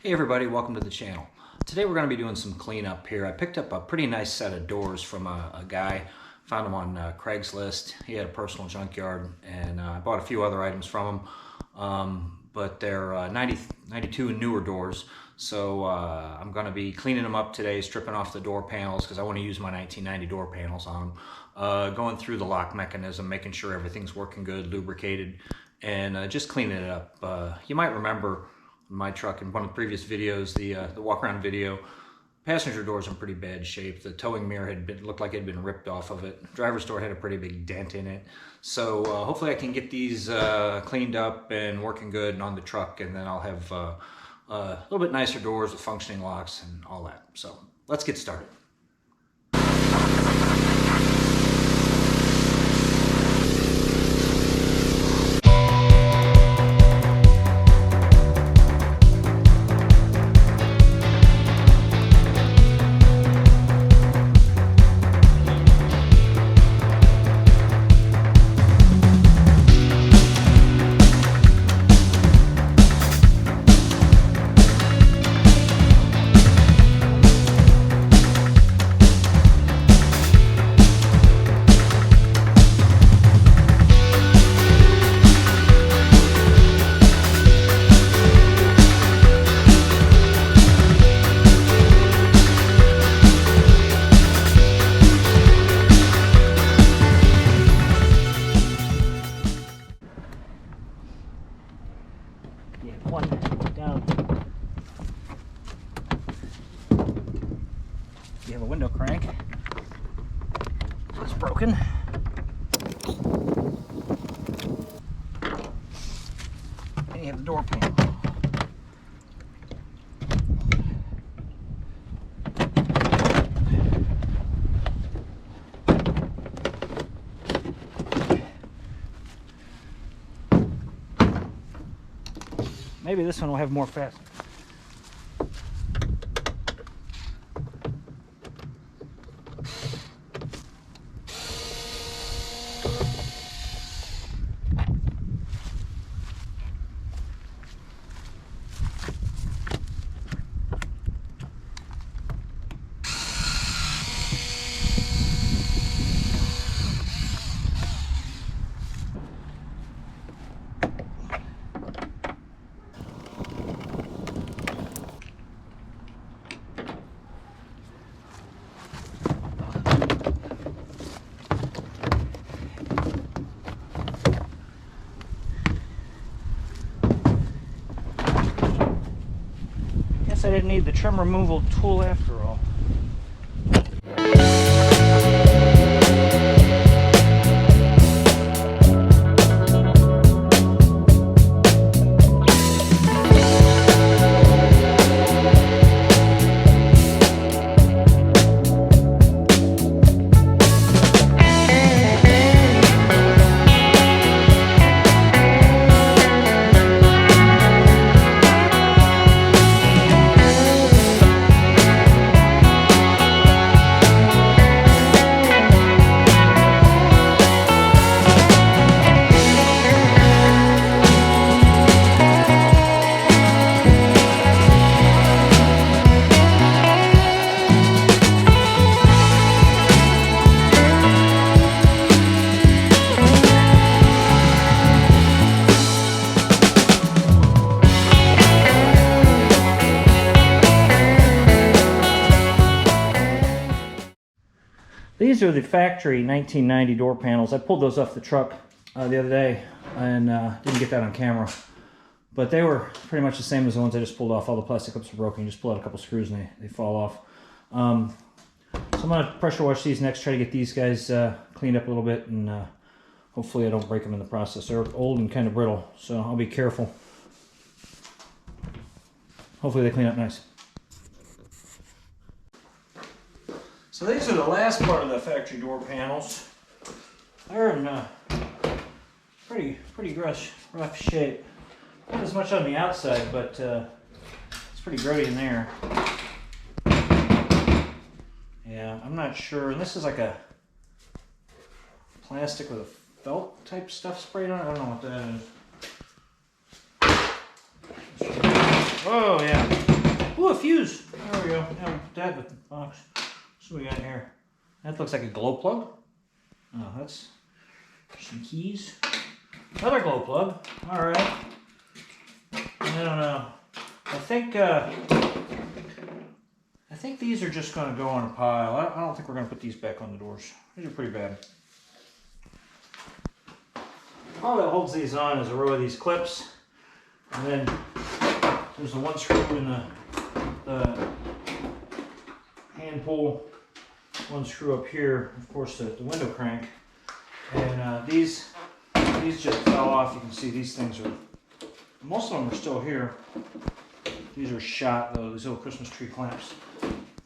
Hey everybody, welcome to the channel. Today we're going to be doing some cleanup here. I picked up a pretty nice set of doors from a guy. Found them on Craigslist. He had a personal junkyard, and I bought a few other items from him. But they're 92 and newer doors. So I'm going to be cleaning them up today, stripping off the door panels because I want to use my 1990 door panels on them. Going through the lock mechanism, making sure everything's working good, lubricated, and just cleaning it up. You might remember my truck in one of the previous videos, the walk around video, passenger doors in pretty bad shape. The towing mirror looked like it had been ripped off of it. Driver's door had a pretty big dent in it. So hopefully I can get these cleaned up and working good and on the truck, and then I'll have a little bit nicer doors with functioning locks and all that. So let's get started. One down. You have a window crank. It's broken. And you have the door panel. Maybe this one will have more fasteners. I didn't need the trim removal tool after all. These are the factory 1990 door panels. I pulled those off the truck the other day and didn't get that on camera. But they were pretty much the same as the ones I just pulled off. All the plastic clips were broken. You just pull out a couple screws and they fall off. So I'm going to pressure wash these next, try to get these guys cleaned up a little bit, and hopefully I don't break them in the process. They're old and kind of brittle, so I'll be careful. Hopefully they clean up nice. So these are the last part of the factory door panels. They're in pretty rough shape. Not as much on the outside, but it's pretty grody in there. Yeah, I'm not sure. And this is like a plastic with a felt type stuff sprayed on it. I don't know what that is. Oh yeah. fuse. There we go. Yeah, we'll put that in the box. So we got here. That looks like a glow plug. Oh, that's some keys. Another glow plug. All right. I don't know. I think these are just going to go on a pile. I don't think we're going to put these back on the doors. These are pretty bad. All that holds these on is a row of these clips, and then there's the one screw in the hand pull, one screw up here, of course the window crank, and these just fell off. You can see these things are, most of them are still here. These are shot though, these little Christmas tree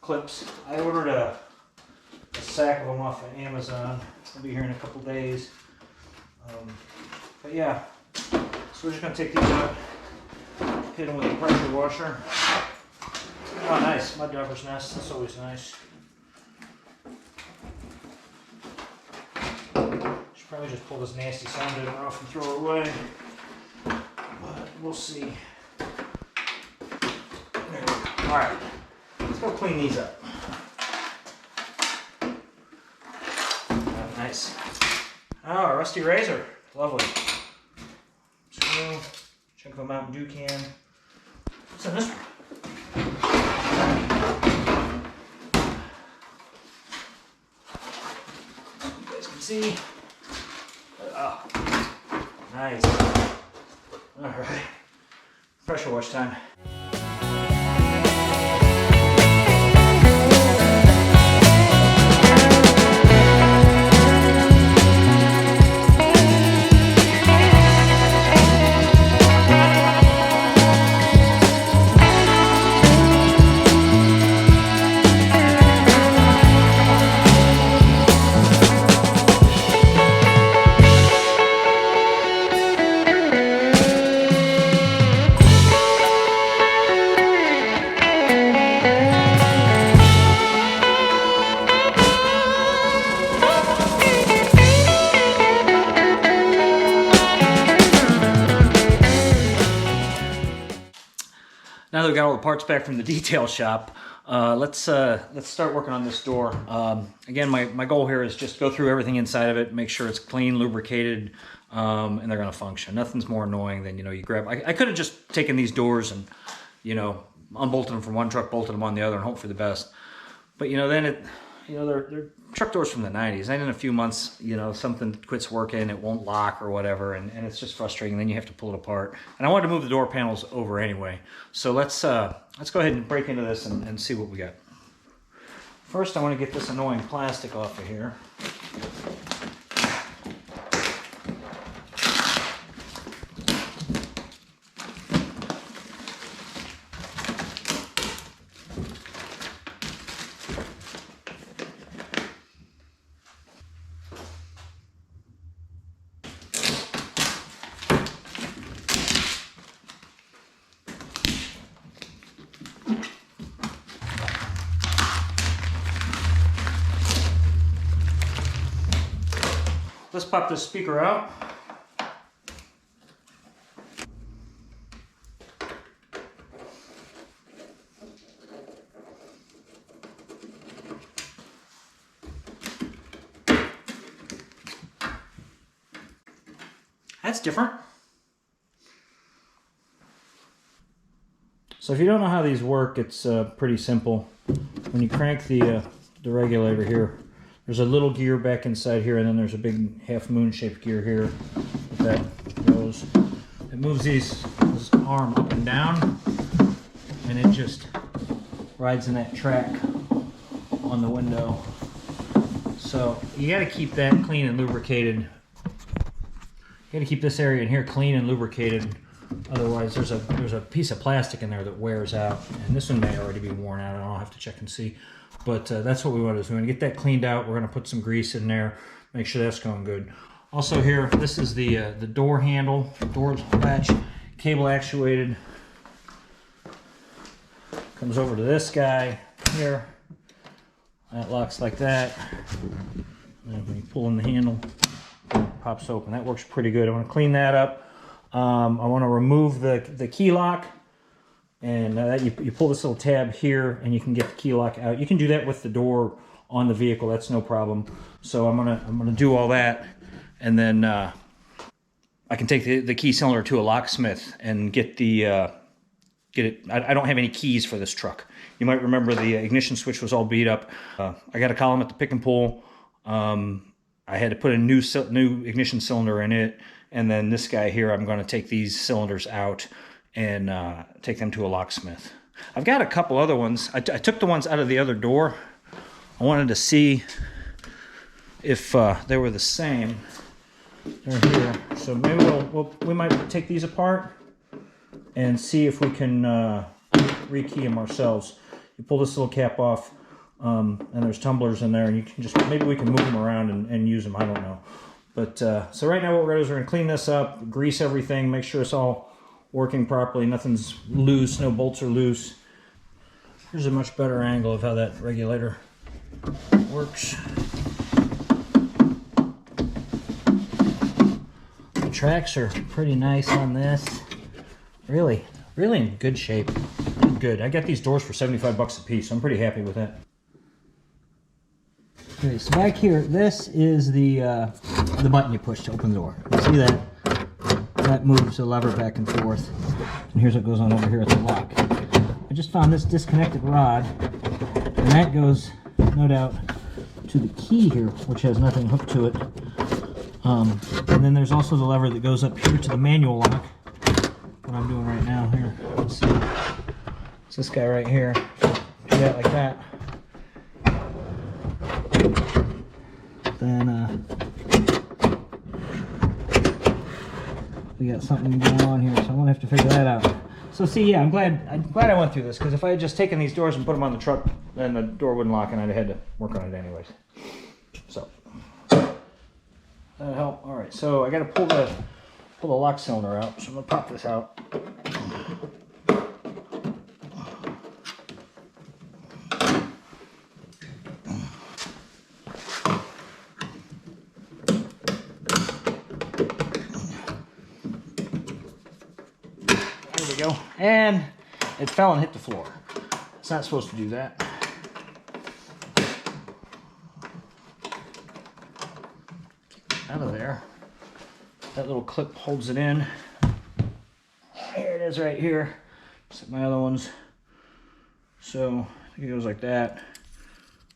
clips. I ordered a sack of them off of Amazon. They'll be here in a couple days. But yeah, so we're just gonna take these out, hit them with a pressure washer. Oh, nice, mud dauber's nest. That's always nice. Should probably just pull this nasty sound off and throw it away. But we'll see. There we go. All right, let's go clean these up. Nice. Oh, a rusty razor. Lovely. Screw, chunk of a Mountain Dew can. What's in this one? You guys can see. Oh, nice. All right. Pressure wash time. Now that we got all the parts back from the detail shop, let's start working on this door. Again, my goal here is just go through everything inside of it, make sure it's clean, lubricated, and they're going to function. Nothing's more annoying than, you grab. I could have just taken these doors and, unbolted them from one truck, bolted them on the other, and hope for the best. But then they're truck doors from the 90s. And in a few months, something quits working, it won't lock or whatever, and it's just frustrating. Then you have to pull it apart. And I wanted to move the door panels over anyway. So let's go ahead and break into this and see what we got. First, I want to get this annoying plastic off of here. Let's pop this speaker out. That's different. So if you don't know how these work, it's pretty simple. When you crank the regulator here, there's a little gear back inside here, and then there's a big half-moon shaped gear here that goes. It moves this arm up and down, and it just rides in that track on the window. So you got to keep that clean and lubricated. You got to keep this area in here clean and lubricated. Otherwise, there's a piece of plastic in there that wears out, and this one may already be worn out. I'll have to check and see. But that's what we want to do. We want to get that cleaned out. We're going to put some grease in there, make sure that's going good. Also here, this is the door handle, door latch, cable actuated. Comes over to this guy here. That locks like that. And when you pull in the handle, it pops open. That works pretty good. I want to clean that up. I want to remove the key lock. And you pull this little tab here and you can get the key lock out. You can do that with the door on the vehicle, that's no problem. So I'm gonna do all that, and then I can take the key cylinder to a locksmith and get it. I don't have any keys for this truck. You might remember the ignition switch was all beat up. I got a column at the pick and pull. I had to put a new ignition cylinder in it, and then this guy here, I'm going to take these cylinders out and take them to a locksmith. I've got a couple other ones. I took the ones out of the other door. I wanted to see if they were the same. They're here, so maybe we might take these apart and see if we can rekey them ourselves. You pull this little cap off, and there's tumblers in there, and you can just, maybe we can move them around and use them, I don't know. But so right now what we're going to do is we're going to clean this up, grease everything, make sure it's all working properly, nothing's loose, no bolts are loose. Here's a much better angle of how that regulator works. The tracks are pretty nice on this. Really in good shape. Good. I got these doors for 75 bucks a piece, so I'm pretty happy with that. Okay, so back here, this is the button you push to open the door. You see that? That moves the lever back and forth. And here's what goes on over here at the lock. I just found this disconnected rod, and that goes, no doubt, to the key here, which has nothing hooked to it. And then there's also the lever that goes up here to the manual lock. What I'm doing right now here. Let's see. It's this guy right here. Do that like that. Then we got something going on here, so I'm gonna have to figure that out. So see, yeah, I'm glad I went through this, because if I had just taken these doors and put them on the truck, then the door wouldn't lock, and I'd have had to work on it anyways. So that'll help. All right, so I got to pull the lock cylinder out. So I'm gonna pop this out. There we go. And it fell and hit the floor. It's not supposed to do that. Out of there. That little clip holds it in. Here it is right here. Just like my other ones. So it goes like that.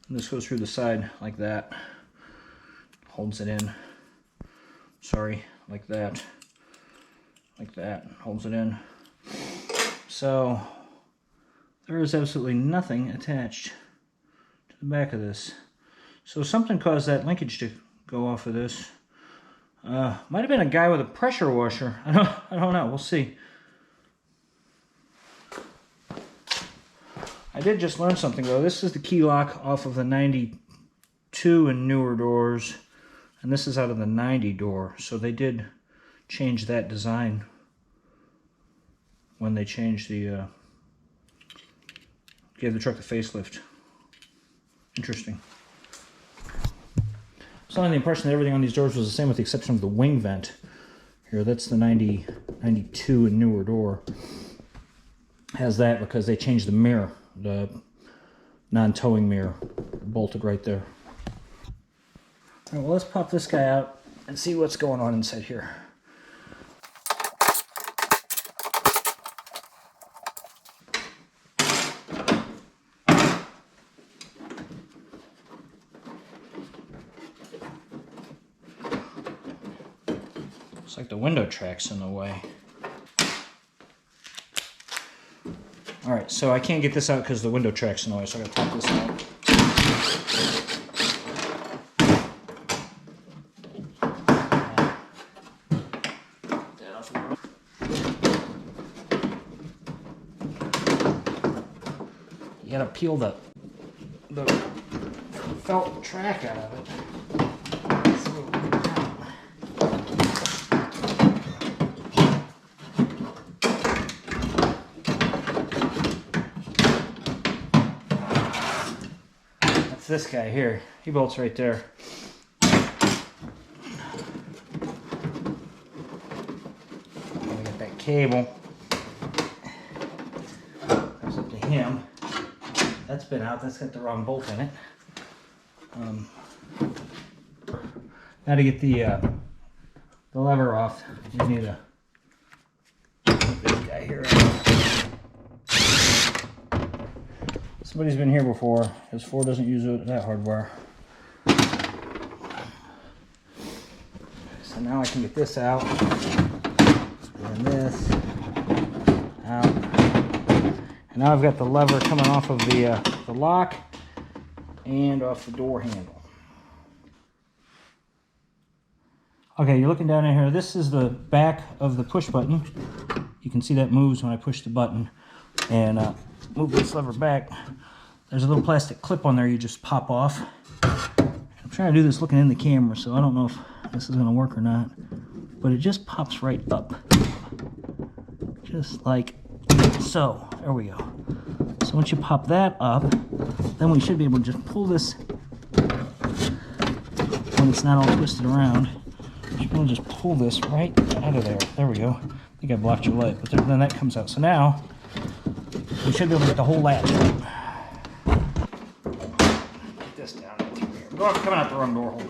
And this goes through the side like that. Holds it in. Sorry, like that. Like that. Holds it in. So there is absolutely nothing attached to the back of this. So something caused that linkage to go off of this. Might have been a guy with a pressure washer. I don't know. We'll see. I did just learn something though. This is the key lock off of the 92 and newer doors, and this is out of the 90 door. So they did change that design when they changed the gave the truck the facelift. Interesting. I was under the impression that everything on these doors was the same with the exception of the wing vent. Here, that's the 92 and newer door. Has that because they changed the mirror, the non-towing mirror, bolted right there. All right, well, let's pop this guy out and see what's going on inside here. It's like the window track's in the way. All right, so I can't get this out because the window track's in the way, so I gotta pop this out. You gotta peel the felt track out of it. This guy here, he bolts right there. Gotta get that cable. him. That's been out. That's got the wrong bolt in it. Now to get the lever off, you need to put this guy here. Somebody's been here before, because Ford doesn't use that hardware. So now I can get this out, and this out. And now I've got the lever coming off of the lock and off the door handle. Okay, you're looking down in here. This is the back of the push button. You can see that moves when I push the button. And move this lever back. There's a little plastic clip on there you just pop off. I'm trying to do this looking in the camera, so I don't know if this is going to work or not. But it just pops right up. Just like so. There we go. So once you pop that up, then we should be able to just pull this when it's not all twisted around. You can just pull this right out of there. There we go. I think I blocked your light, but then that comes out. So now we should be able to get the whole latch out. Get this down through here. We're coming out the wrong door hole.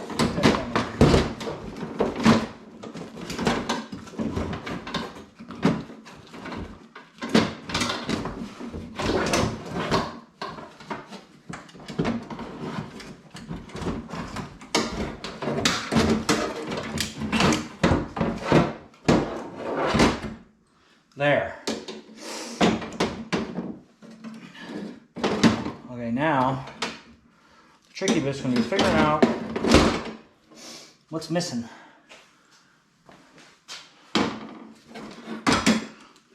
There. Okay, now the tricky bit's going to be figuring out what's missing.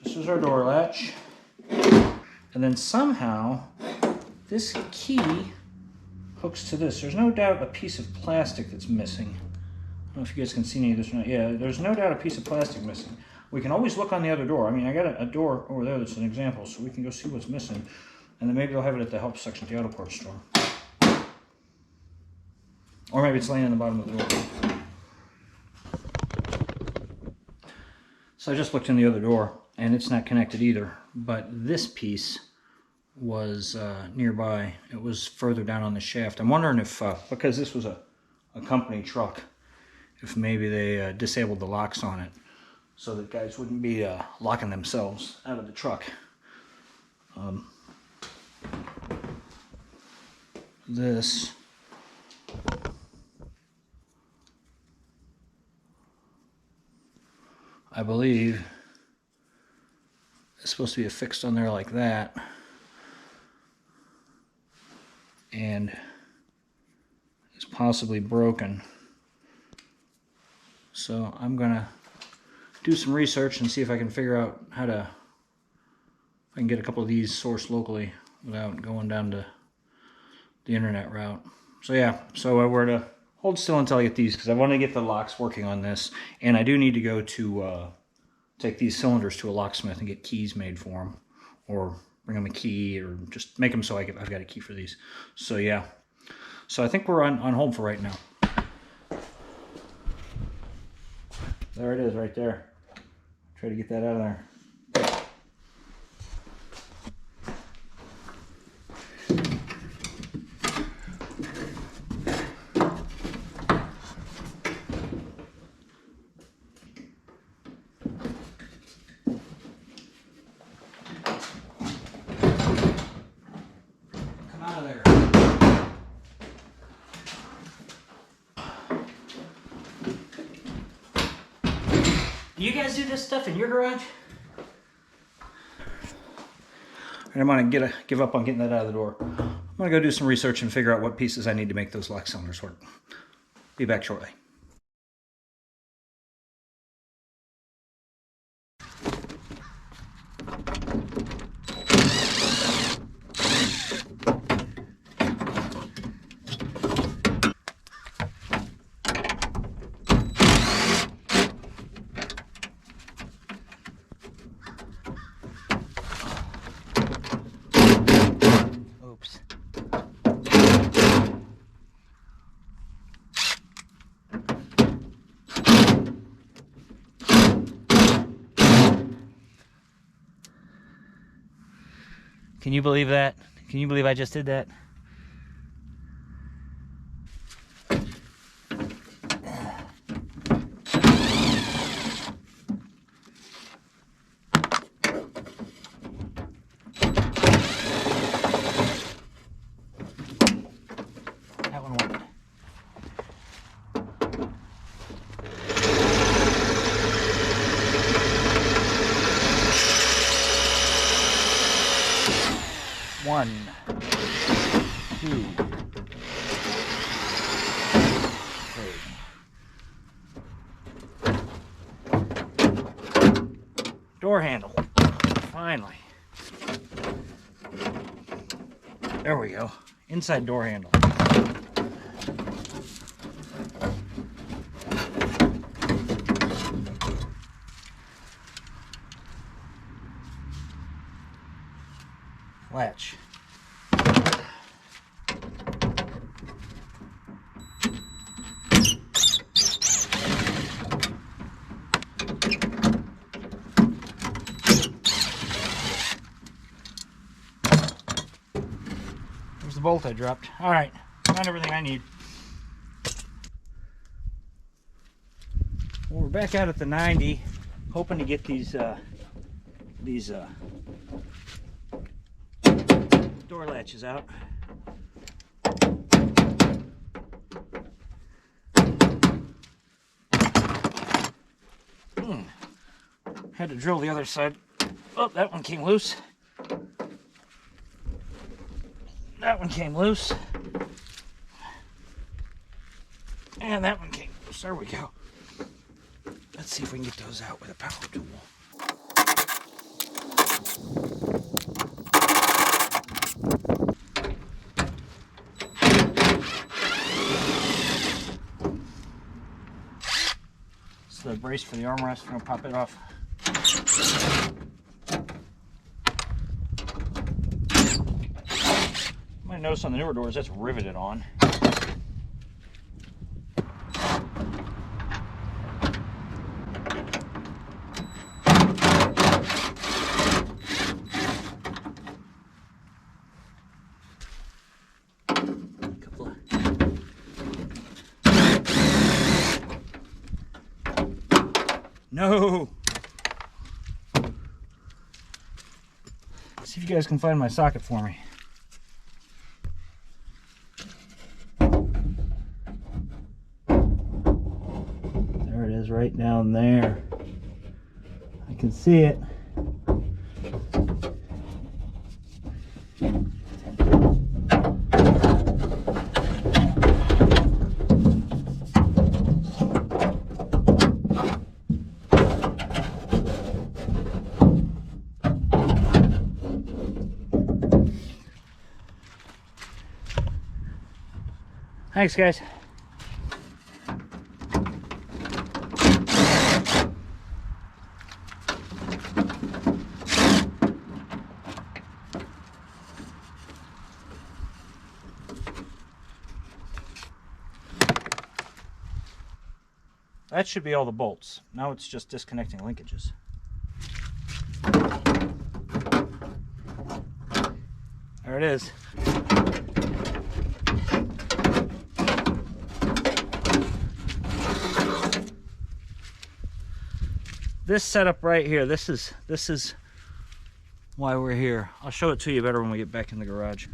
This is our door latch. And then somehow this key hooks to this. There's no doubt a piece of plastic that's missing. I don't know if you guys can see any of this or not. Yeah, there's no doubt a piece of plastic missing. We can always look on the other door. I mean, I got a door over there that's an example, so we can go see what's missing. And then maybe they'll have it at the help section at the auto parts store. Or maybe it's laying in the bottom of the door. So I just looked in the other door, and it's not connected either. But this piece was nearby. It was further down on the shaft. I'm wondering if, because this was a company truck, if maybe they disabled the locks on it, so that guys wouldn't be locking themselves out of the truck. This I believe is supposed to be affixed on there like that, and is possibly broken. So I'm gonna do some research and see if I can figure out how to, if I can get a couple of these sourced locally without going down to the internet route. So yeah, so we're to hold still until I get these, because I want to get the locks working on this, and I do need to go to take these cylinders to a locksmith and get keys made for them, or bring them a key, or just make them so I've got a key for these. So yeah, so I think we're on hold for right now. There it is right there. Try to get that out of there. Come out of there. You guys do this stuff in your garage? And I'm gonna give up on getting that out of the door. I'm gonna go do some research and figure out what pieces I need to make those lock cylinders work. Be back shortly. Oops. Can you believe that? Can you believe I just did that? That one worked. One, two, three. Door handle. Finally. There we go. Inside door handle. Latch. There's the bolt I dropped. All right, found everything I need. Well, we're back out at the 90, hoping to get these door latches out. Had to drill the other side. Oh, that one came loose. That one came loose. And that one came loose. There we go. Let's see if we can get those out with a power tool. This is the brace for the armrest. We're going to pop it off. You might notice on the newer doors that's riveted on. No! See if you guys can find my socket for me. There it is, right down there. I can see it. Thanks, guys. That should be all the bolts. Now it's just disconnecting linkages. There it is. This setup right here, this is why we're here. I'll show it to you better when we get back in the garage.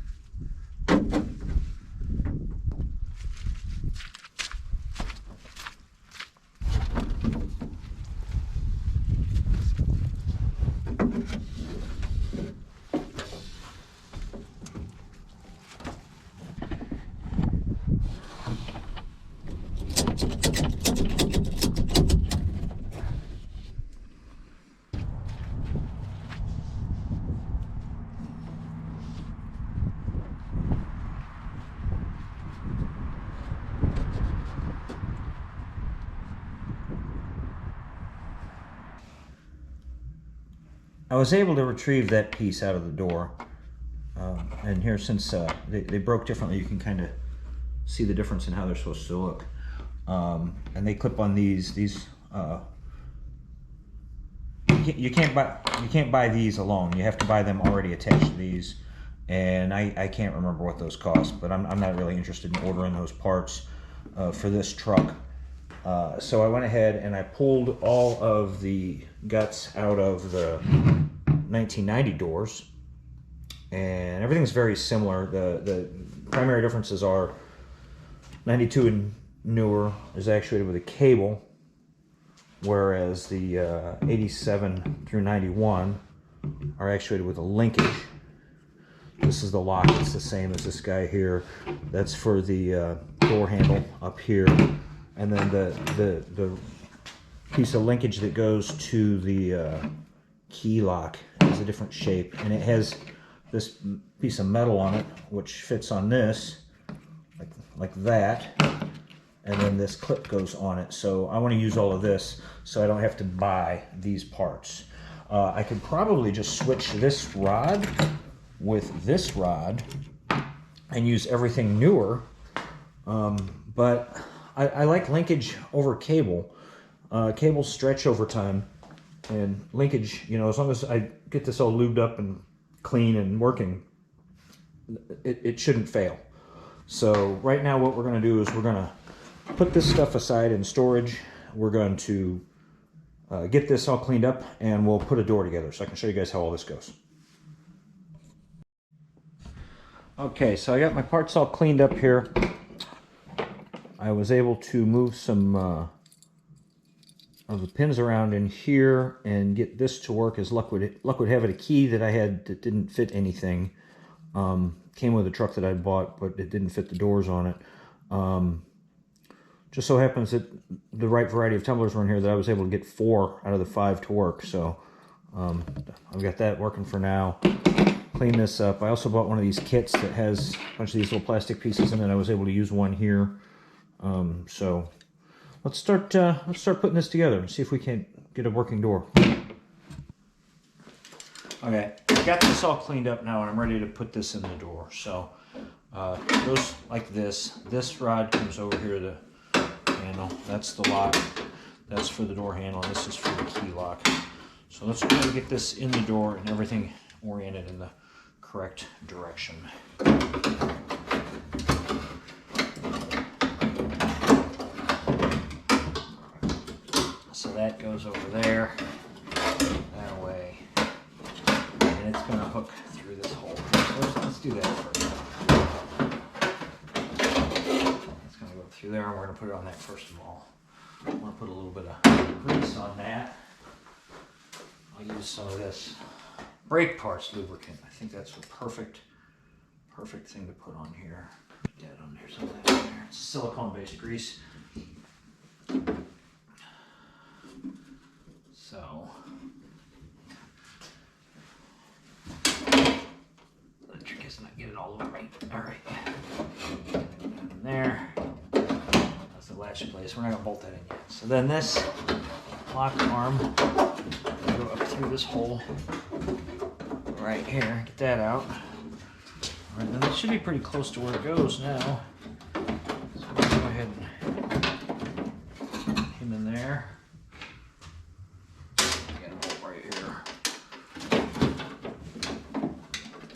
I was able to retrieve that piece out of the door, and here, since they broke differently, you can kind of see the difference in how they're supposed to look. And they clip on these you can't buy these alone. You have to buy them already attached to these, and I can't remember what those cost, but I'm not really interested in ordering those parts for this truck. So I went ahead and I pulled all of the guts out of the 1990 doors, and everything's very similar. The primary differences are 92 and newer is actuated with a cable, whereas the 87 through 91 are actuated with a linkage. This is the lock. It's the same as this guy here. That's for the door handle up here. And then the piece of linkage that goes to the key lock is a different shape. And it has this piece of metal on it, which fits on this, like that. And then this clip goes on it. So I want to use all of this so I don't have to buy these parts. I could probably just switch this rod with this rod and use everything newer, but I like linkage over cable. Cables stretch over time, and linkage, you know, as long as I get this all lubed up and clean and working, it shouldn't fail. So right now what we're going to do is we're going to put this stuff aside in storage. We're going to get this all cleaned up, and we'll put a door together so I can show you guys how all this goes. Okay, so I got my parts all cleaned up here. I was able to move some of the pins around in here and get this to work, as luck would have it. A key that I had that didn't fit anything. Came with a truck that I bought, but it didn't fit the doors on it. Just so happens that the right variety of tumblers were in here that I was able to get 4 out of the 5 to work. So I've got that working for now. Clean this up. I also bought one of these kits that has a bunch of these little plastic pieces in it. I was able to use one here. So let's start putting this together and see if we can get a working door. Okay, I've got this all cleaned up now, and I'm ready to put this in the door. So it goes like this. This rod comes over here to the handle. That's the lock. That's for the door handle. And this is for the key lock. So let's try to get this in the door and everything oriented in the correct direction. So that goes over there, that way, and it's going to hook through this hole. So let's do that first. It's going to go through there, and we're going to put it on that first of all. I want to put a little bit of grease on that. I'll use some of this brake parts lubricant. I think that's a perfect thing to put on here. Put that on there, some of that on there. It's silicone-based grease. So the trick is not get it all over me. All right, in there. That's the latch place. We're not gonna bolt that in yet. So then this lock arm will go up through this hole right here. Get that out. All right, then that should be pretty close to where it goes now. So we're gonna go ahead and put him in there.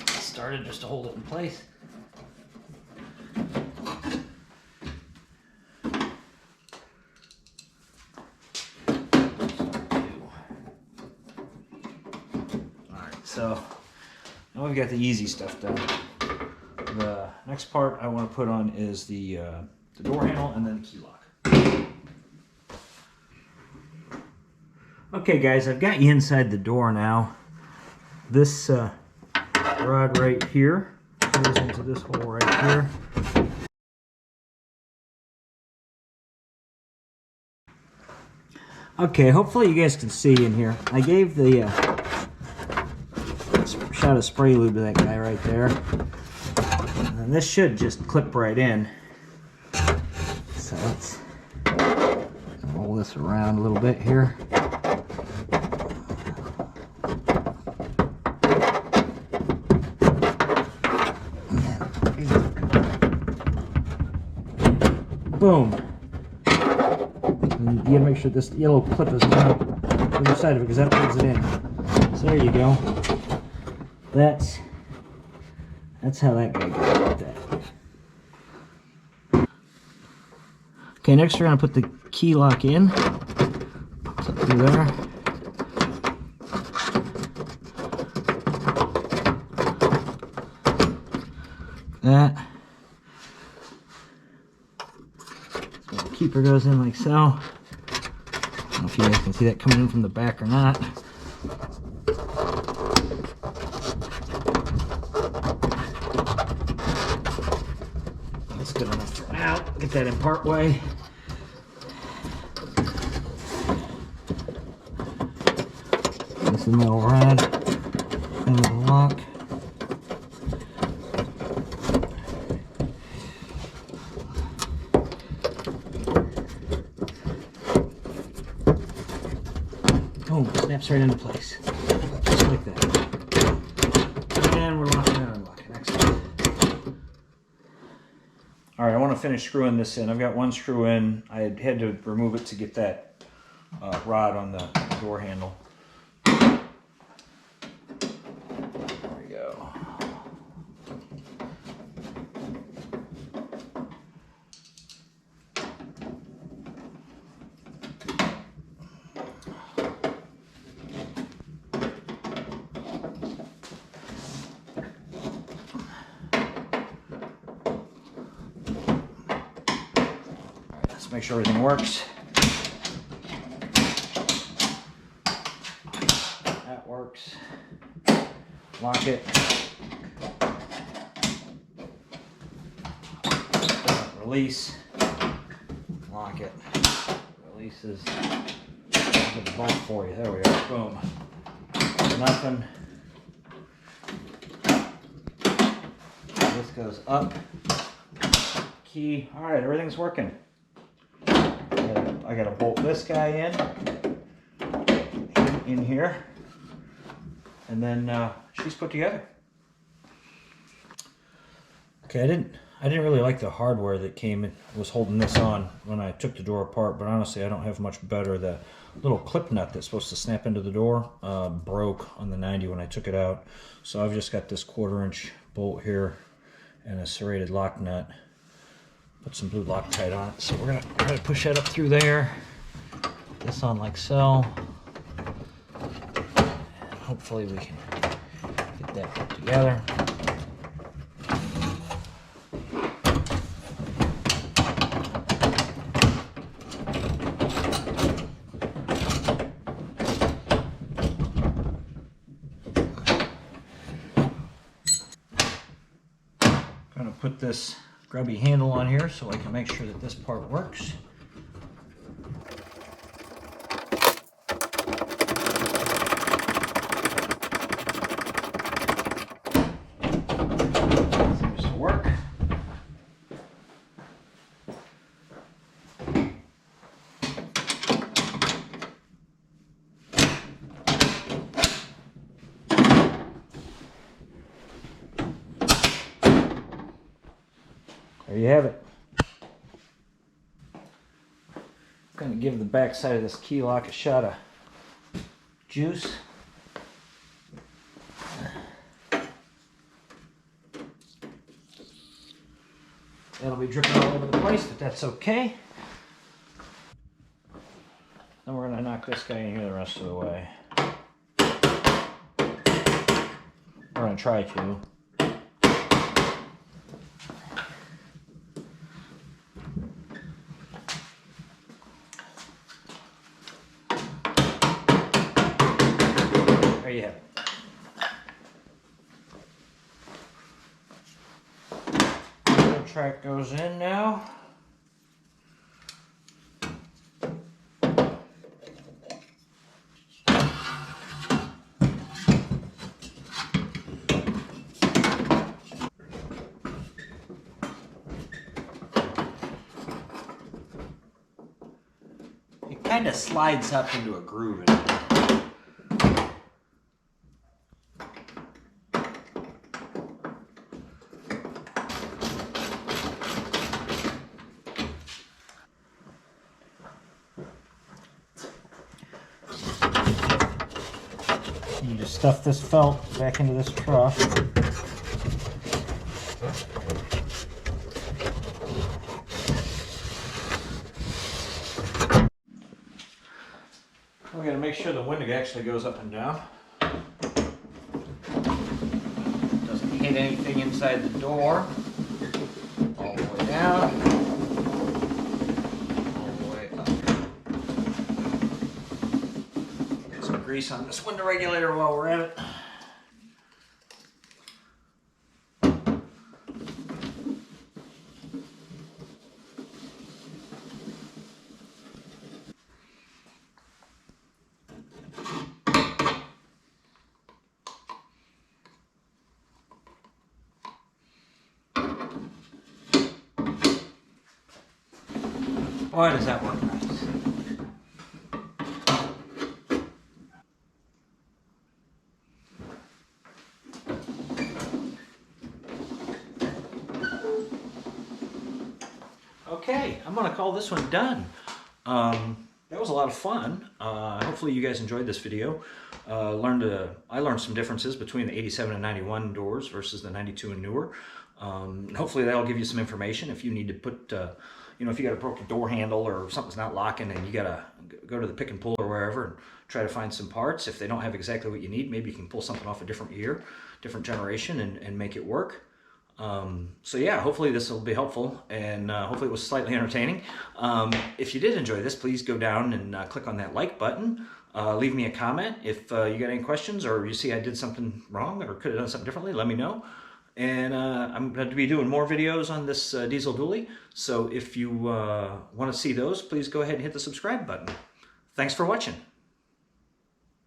Started just to hold it in place. Alright, so now we've got the easy stuff done. The next part I want to put on is the door handle and then the key lock. Okay guys, I've got you inside the door now. This rod right here goes into this hole right here. Okay, hopefully you guys can see in here. I gave the shot of spray lube to that guy right there. And this should just clip right in. So let's roll this around a little bit here. Boom. And you gotta make sure this yellow clip is not other side of it because that holds it in. So there you go. That's how that guy goes like that. Okay, next we're gonna put the key lock in. Put it through there. That. So the keeper goes in like so. I don't know if you guys can see that coming in from the back or not. That's good enough for now. Get that in part way. This is the metal rod into the lock. Boom, snaps right into place. Just like that. And we're locking and unlocking. Excellent. Alright, I want to finish screwing this in. I've got one screw in. I had to remove it to get that rod on the door handle. There we go. Let's make sure everything works. That works. Lock it. Release. Lock it. Releases. Get the bolt for you. There we are. Boom. Nothing. This goes up. Key. All right, everything's working. I gotta bolt this guy in here, and then she's put together. Okay, I didn't really like the hardware that was holding this on when I took the door apart, but honestly I don't have much better. The little clip nut that's supposed to snap into the door broke on the 90 when I took it out, so I've just got this 1/4-inch bolt here and a serrated lock nut. Put some blue Loctite on it. So we're gonna try to push that up through there. This on like so. And hopefully we can get that put together. I'm gonna put this grubby handle on here so I can make sure that this part works. Seems to work. There you have it. I'm going to give the back side of this key lock a shot of juice. That'll be dripping all over the place, but that's okay. Then we're going to knock this guy in here the rest of the way. We're going to try to. There you have it. The track goes in now. It kind of slides up into a groove in it. stuff this felt back into this truck. We're going to make sure the window actually goes up and down. Doesn't hit anything inside the door. All the way down. All the way up. Get some grease on this window regulator while we're at it. Boy, does that work nice. Okay, I'm going to call this one done. That was a lot of fun. Hopefully you guys enjoyed this video. I learned some differences between the 87 and 91 doors versus the 92 and newer. Hopefully that'll give you some information if you need to put, you know, if you got a broken door handle or something's not locking and you got to go to the pick and pull or wherever and try to find some parts. If they don't have exactly what you need, maybe you can pull something off a different year, different generation and make it work. So yeah, hopefully this will be helpful and hopefully it was slightly entertaining. If you did enjoy this, please go down and click on that like button. Leave me a comment. If you got any questions or you see I did something wrong or could have done something differently, let me know. And I'm going to be doing more videos on this diesel dually. So if you want to see those, please go ahead and hit the subscribe button. Thanks for watching.